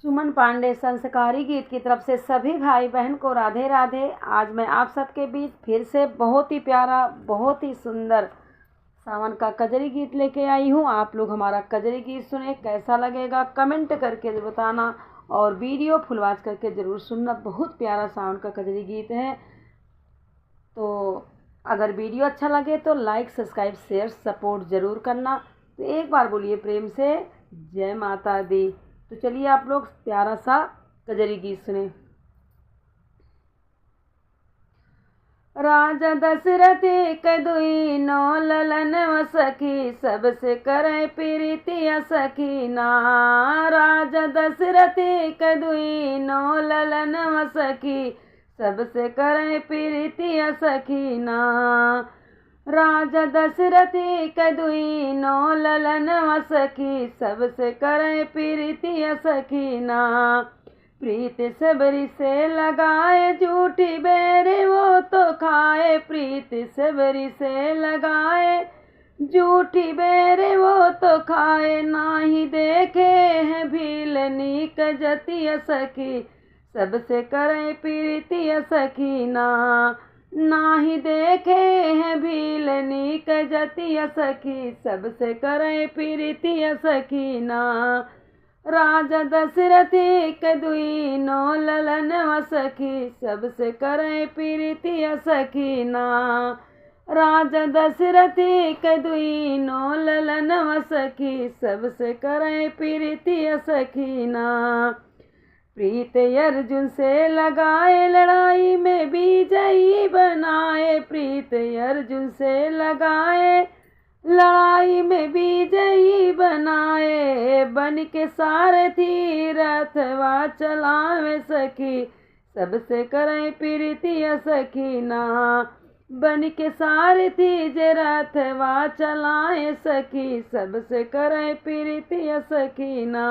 सुमन पांडे संस्कारी गीत की तरफ से सभी भाई बहन को राधे राधे। आज मैं आप सबके बीच फिर से बहुत ही प्यारा, बहुत ही सुंदर सावन का कजरी गीत लेके आई हूँ। आप लोग हमारा कजरी गीत सुने, कैसा लगेगा कमेंट करके बताना और वीडियो फुल वॉच करके ज़रूर सुनना। बहुत प्यारा सावन का कजरी गीत है। तो अगर वीडियो अच्छा लगे तो लाइक, सब्सक्राइब, शेयर, सपोर्ट ज़रूर करना। तो एक बार बोलिए प्रेम से जय माता दी। तो चलिए आप लोग प्यारा सा कजरी गीत सुने। राजा दशरथ कदुई नौ ललन सखी, सबसे करे प्रीतिया सखीना। राजा दशरथ कदुई नौ ललन सखी, सबसे करे प्रीतिया सखीना। राजा दशरथ कदुई नौ ललन सखी, सबसे करे प्रीतिया सखीना। प्रीत सबरी से लगाए झूठी बेरे वो तो खाए, प्रीत सबरी से लगाए झूठी बेरे वो तो खाए। नाही देखे हैं भील नीक जतिया सखी, सबसे करे प्रीतिया सखीना। नाही देखे हैं भील नीक जतिया सखी, सबसे करे प्रीतिया सखीना। राजा दशरथ कदुई नौ ललन सखी, सबसे करे प्रीतिया सखीना। राजा दशरथ कदुई नौ ललन सखी, सबसे करे प्रीतिया सखीना। प्रीत अर्जुन से लगाए लड़ाई में विजयी बनाए, प्रीत अर्जुन से लगाए लड़ाई में विजयी बनाए। बन के सारथी रथवा चलावे सखी, सबसे करे प्रीतिया सखीना। बन के सारथी जे रथवा चलाए सखी, सबसे करे प्रीतिया सखीना।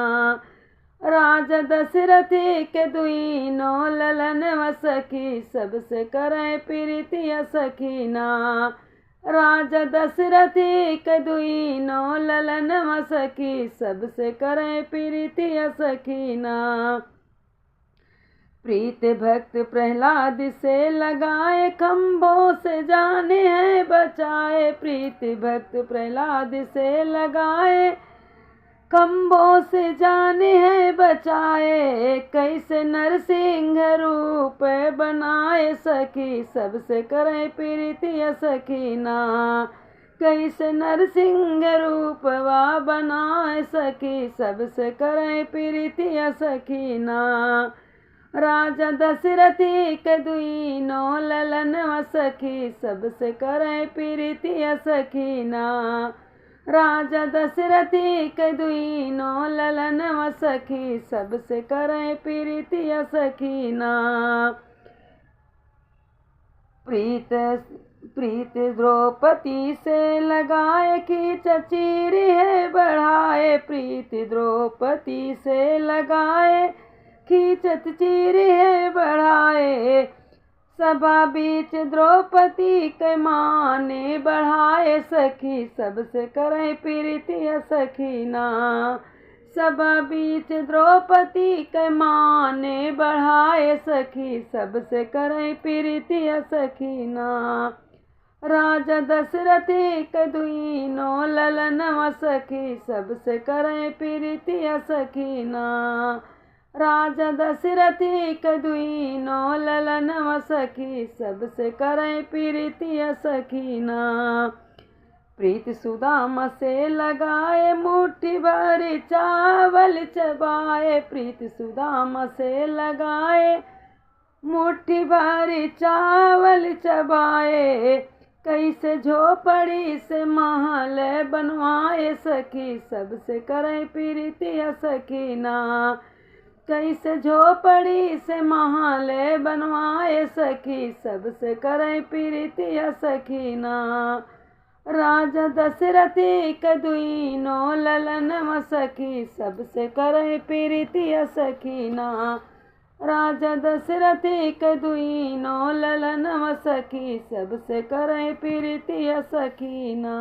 राजा दशरथ कदुई नौ ललन सखी, सबसे करे प्रीतिया सखीना। राजा दशरथ कदुई नौ ललन सखी, सबसे करे प्रीतिया सखीना। प्रीत भक्त प्रहलाद से लगाए खम्भों से जाने हैं बचाए, प्रीत भक्त प्रहलाद से लगाए खम्भों से जाने हैं बचाए। कैसे नरसिंह रूप बनाए सखी, सबसे करे प्रीतिया सखीना। कैसे नरसिंह रूपवा बनाए सखी, सबसे करे प्रीतिया सखीना। राजा दशरथ कदुई नौ ललन सखी, सबसे करे प्रीतिया सखीना। राजा दशरथ कदुई नौ ललन सखी, सबसे करे प्रीतिया सखीना। प्रीत द्रौपदी से लगाए खींच चीरी है बढ़ाए, प्रीत द्रौपदी से लगाए खींचत चीरी है बढ़ाए। सभा बीच द्रौपदी के माने बढ़ाए सखी, सबसे करे प्रीतिया सखीना। सभा बीच द्रौपदी के माने बढ़ाए सखी, सबसे करे प्रीतिया सखीना। राजा दशरथ कदुई नौ ललन सखी, सबसे करे प्रीतिया सखीना। राजा दशरथ कदुई नौ ललन सखी, सबसे करे प्रीतिया सखीना। प्रीत सुदामा से लगाए मुट्ठी भर चावल चबाए, प्रीत सुदामा से लगाए मुट्ठी भर चावल चबाए। कैसे झोपड़ी से महल बनवाए सखी, सबसे करे प्रीतिया सखीना। कैसे झोपड़ी से महल बनवाए सखी, सबसे करे प्रीतिया सखीना। राजा दशरथ कदुई नौ ललन सखी, सबसे करे प्रीतिया सखीना। राजा दशरथ कदुई नौ ललन सखी, सबसे करे प्रीतिया सखीना।